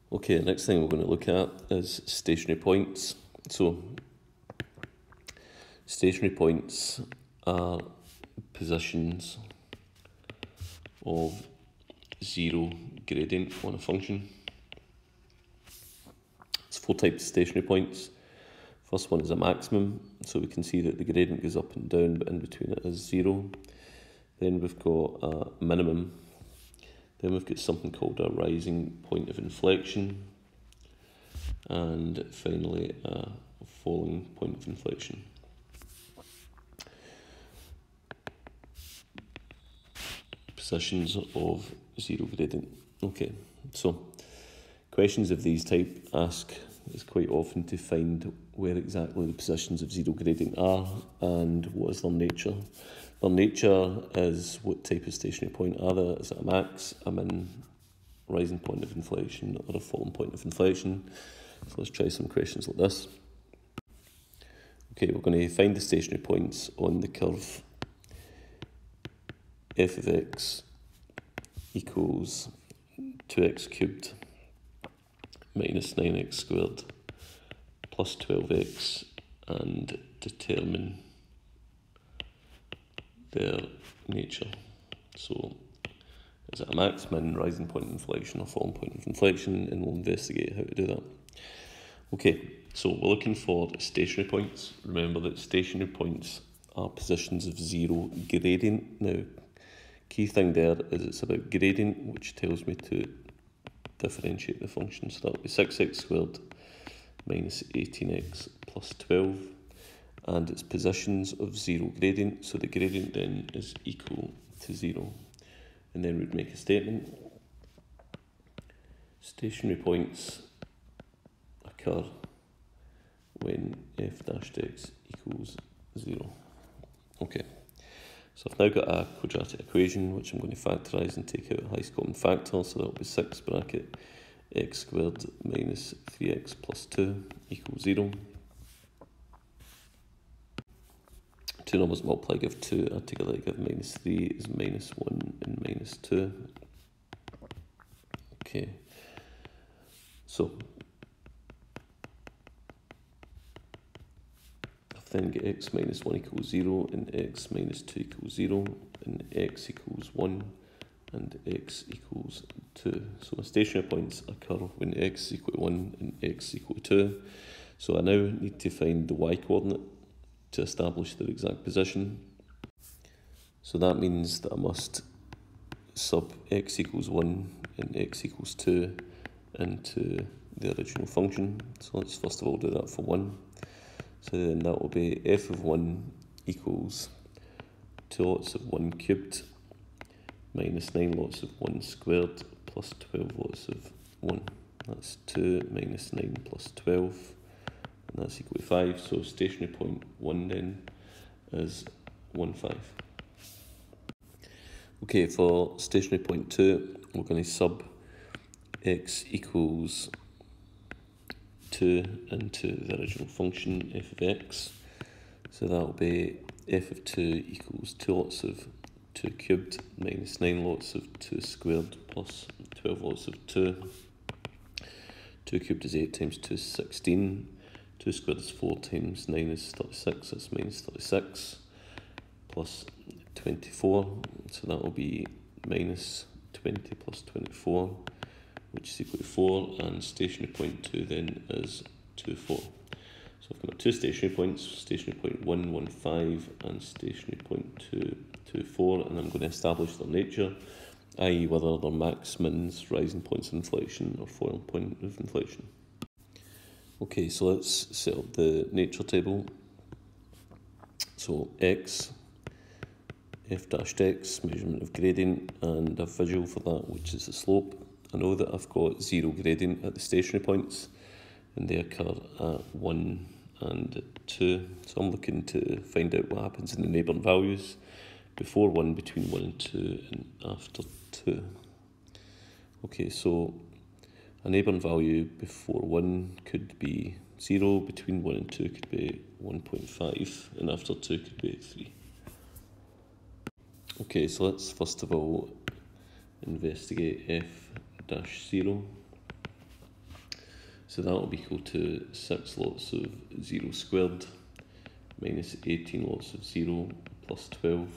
Okay, the next thing we're going to look at is stationary points. So, stationary points are positions of zero gradient on a function. There's 4 types of stationary points. First one is a maximum, so we can see that the gradient goes up and down, but in between it is 0. Then we've got a minimum. Then we've got something called a rising point of inflection. And finally, a falling point of inflection. Positions of zero gradient. Okay, so questions of these type ask is quite often to find where exactly the positions of zero gradient are and what is their nature. Their nature is what type of stationary point are they? Is it a max, a min, rising point of inflection, or a falling point of inflection? So let's try some questions like this. Okay, we're going to find the stationary points on the curve f of x equals 2x cubed minus 9x squared plus 12x, and determine their nature. So is it a max, min, rising point of inflection, or falling point of inflection, and we'll investigate how to do that. Okay, so we're looking for stationary points. Remember that stationary points are positions of zero gradient. Now, key thing there is it's about gradient, which tells me to differentiate the function. So that will be 6x squared minus 18x plus 12. And it's positions of zero gradient, so the gradient then is equal to 0. And then we'd make a statement. Stationary points occur when f dashed x equals 0. Okay, so I've now got a quadratic equation which I'm going to factorise and take out a highest common factor, so that will be 6 bracket x squared minus 3x plus 2 equals 0. Two numbers multiply give 2, add together give minus 3 is minus 1 and minus 2. Okay, so then get x minus 1 equals 0 and x minus 2 equals 0 and x equals 1 and x equals 2. So my stationary points occur when x is equal to 1 and x is equal to 2. So I now need to find the y-coordinate to establish their exact position. So that means that I must sub x equals 1 and x equals 2 into the original function. So let's first of all do that for 1. So then that will be f of 1 equals 2 lots of 1 cubed minus 9 lots of 1 squared plus 12 lots of 1. That's 2 minus 9 plus 12, and that's equal to 5. So stationary point 1 then is 1, 5. Okay, for stationary point 2, we're going to sub x equals 2 into the original function f of x. So that will be f of 2 equals 2 lots of 2 cubed minus 9 lots of 2 squared plus 12 lots of 2. 2 cubed is 8 times 2 is 16. 2 squared is 4 times 9 is 36, that's minus 36, plus 24, so that will be minus 20 plus 24, which is equal to 4, and stationary point 2 then is 2, 4. So I've got 2 stationary points, stationary point 1, 1, 5, and stationary point 2, 2, 4, and I'm going to establish their nature, i.e. whether they're max, mins, rising points of inflection, or falling point of inflection. Okay, so let's set up the nature table. So x, f dashed x, measurement of gradient, and a visual for that, which is the slope. I know that I've got 0 gradient at the stationary points, and they occur at 1 and 2. So I'm looking to find out what happens in the neighbouring values before 1, between 1 and 2, and after 2. Okay, so a neighbouring value before 1 could be 0, between 1 and 2 could be 1.5, and after 2 could be 3. Okay, so let's first of all investigate f dash 0. So that will be equal to 6 lots of 0 squared minus 18 lots of 0 plus 12.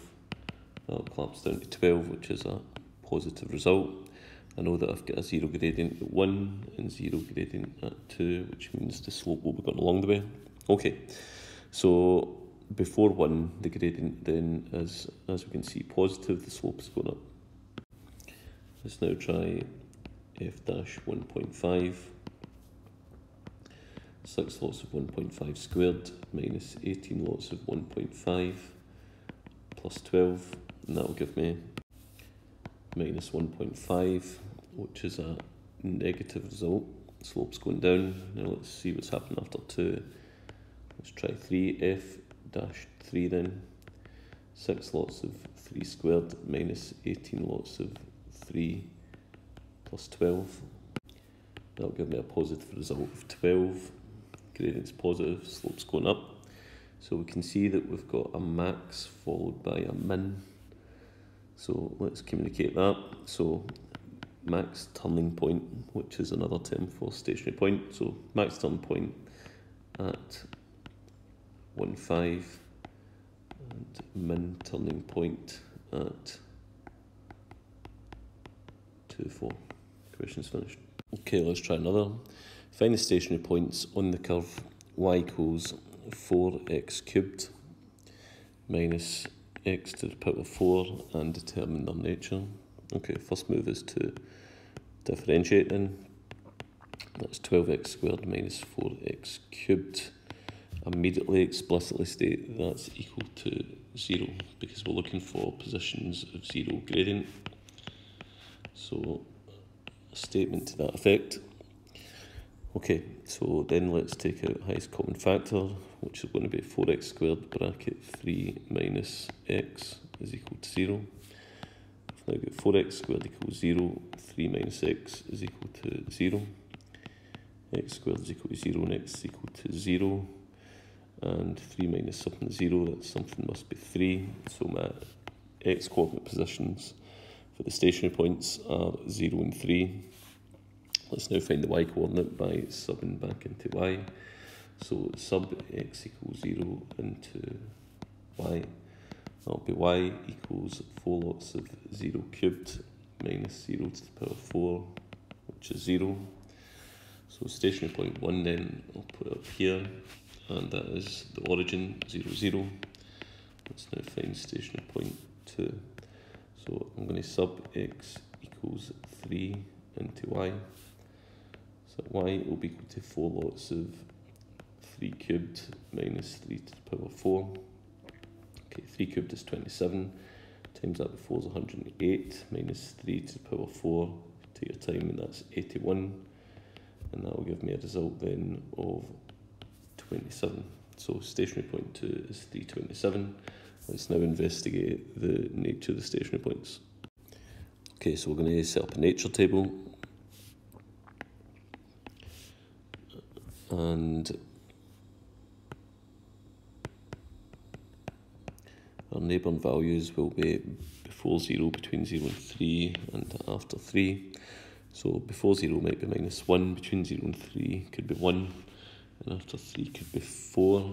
That'll collapse down to 12, which is a positive result. I know that I've got a 0 gradient at 1 and 0 gradient at 2, which means the slope will be going along the way. Okay, so before 1, the gradient then is, as we can see, positive, the slope is going up. Let's now try f dash 1.5. 6 lots of 1.5 squared minus 18 lots of 1.5 plus 12, and that will give me minus 1.5, which is a negative result. Slope's going down. Now let's see what's happened after 2. Let's try 3, f dash 3 then. 6 lots of 3 squared minus 18 lots of 3 plus 12. That'll give me a positive result of 12. Gradient's positive, slope's going up. So we can see that we've got a max followed by a min. So let's communicate that. So max turning point, which is another term for stationary point. So max turning point at 1.5 and min turning point at 2.4. Question's finished. Okay, let's try another. Find the stationary points on the curve y equals 4x cubed minus x to the power 4 and determine their nature. Okay, first move is to differentiate then. That's 12x squared minus 4x cubed. Immediately explicitly state that's equal to 0 because we're looking for positions of 0 gradient. So a statement to that effect. Okay, so then let's take out highest common factor, which is going to be 4x squared bracket 3 minus x is equal to 0. I've now got 4x squared equals 0, 3 minus x is equal to 0. X squared is equal to 0 and x is equal to 0. And 3 minus something 0, that something must be 3. So my x coordinate positions for the stationary points are 0 and 3. Let's now find the y coordinate by subbing back into y. So sub x equals 0 into y. That'll be y equals 4 lots of 0 cubed minus 0 to the power 4, which is 0. So stationary point 1 then, I'll put it up here, and that is the origin, 0, 0. Let's now find stationary point 2. So I'm going to sub x equals 3 into y. So y will be equal to 4 lots of 3 cubed minus 3 to the power 4. Okay, 3 cubed is 27, times that by 4 is 108, minus 3 to the power 4, take your time, and that's 81. And that will give me a result then of 27. So stationary point 2 is 327. Let's now investigate the nature of the stationary points. Okay, so we're going to set up a nature table. And our neighbouring values will be before 0, between 0 and 3, and after 3. So before 0 might be minus 1, between 0 and 3 could be 1, and after 3 could be 4.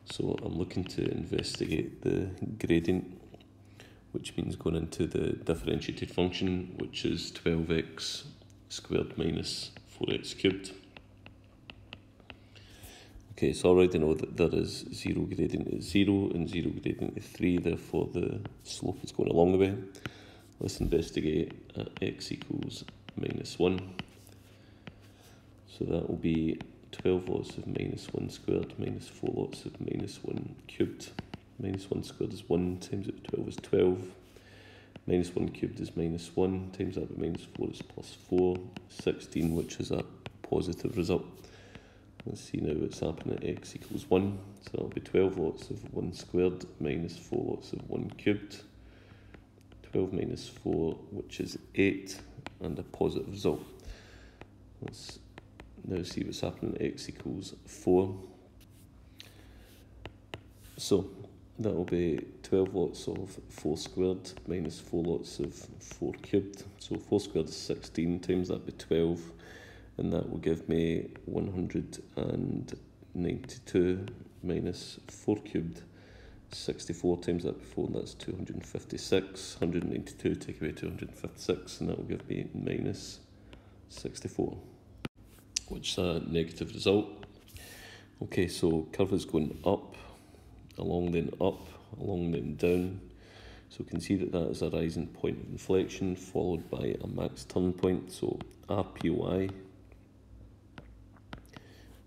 So I'm looking to investigate the gradient, which means going into the differentiated function, which is 12x squared minus 4x cubed. Okay, so I already know that there is 0 gradient is 0 and 0 gradient is 3, therefore the slope is going along the way. Let's investigate at x equals minus 1. So that will be 12 lots of minus 1 squared minus 4 lots of minus 1 cubed. Minus 1 squared is 1, times it by 12 is 12. Minus 1 cubed is minus 1, times that by minus 4 is plus 4. 16, which is a positive result. Let's see now what's happening at x equals 1. So that'll be 12 lots of 1 squared minus 4 lots of 1 cubed. 12 minus 4, which is 8, and a positive result. Let's now see what's happening at x equals 4. So that will be 12 lots of 4 squared minus 4 lots of 4 cubed. So 4 squared is 16, times that by 12 and that will give me 192 minus 4 cubed, 64 times that before, and that's 256. 192 take away 256, and that will give me minus 64, which is a negative result. Okay, so curve is going up, along then up, along then down. So we can see that that is a rising point of inflection followed by a max turn point. So RPY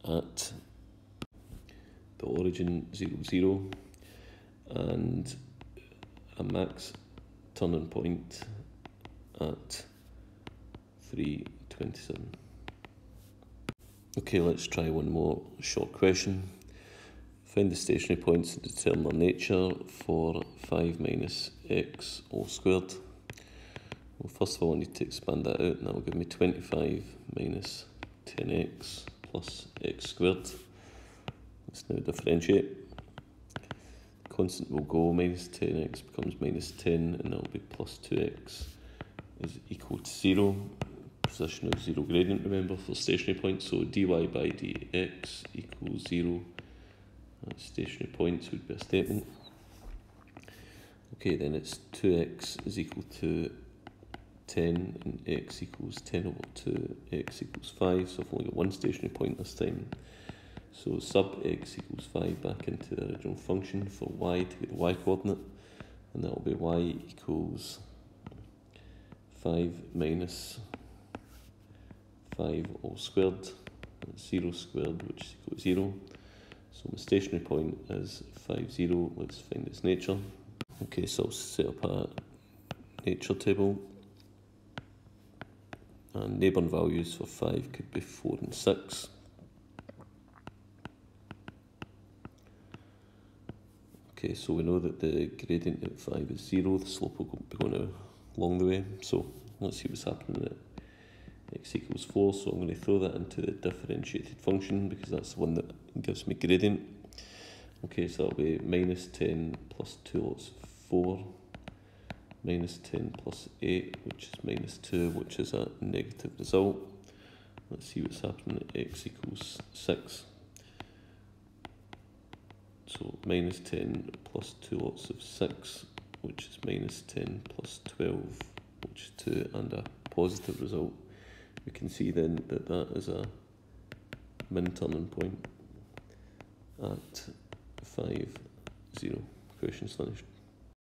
at the origin 0, 0, and a max turning point at 327. Okay, let's try one more short question. Find the stationary points and determine their nature for 5 minus x all squared. Well, first of all, I need to expand that out, and that will give me 25 minus 10x plus x squared. Let's now differentiate. The constant will go, minus 10x becomes minus 10, and that will be plus 2x is equal to 0. Position of 0 gradient, remember, for stationary points, so dy by dx equals 0. Stationary points would be a statement. Okay, then it's 2x is equal to 10 and x equals 10 over 2, x equals 5, so I've only got one stationary point this time. So sub x equals 5 back into the original function for y to get the y coordinate, and that will be y equals 5 minus 5 all squared, and 0 squared, which is equal to 0. So my stationary point is 5, 0. Let's find its nature. Okay, so I'll set up a nature table. And neighbouring values for 5 could be 4 and 6. Okay, so we know that the gradient at 5 is 0. The slope will be going along the way. So let's see what's happening at x equals 4, so I'm going to throw that into the differentiated function because that's the one that gives me gradient. Okay, so that'll be minus 10 plus 2 lots of 4, minus 10 plus 8, which is minus 2, which is a negative result. Let's see what's happening at x equals 6. So minus 10 plus 2 lots of 6, which is minus 10 plus 12, which is 2, and a positive result. We can see then that that is a min turning point at 5, 0. Question's finished.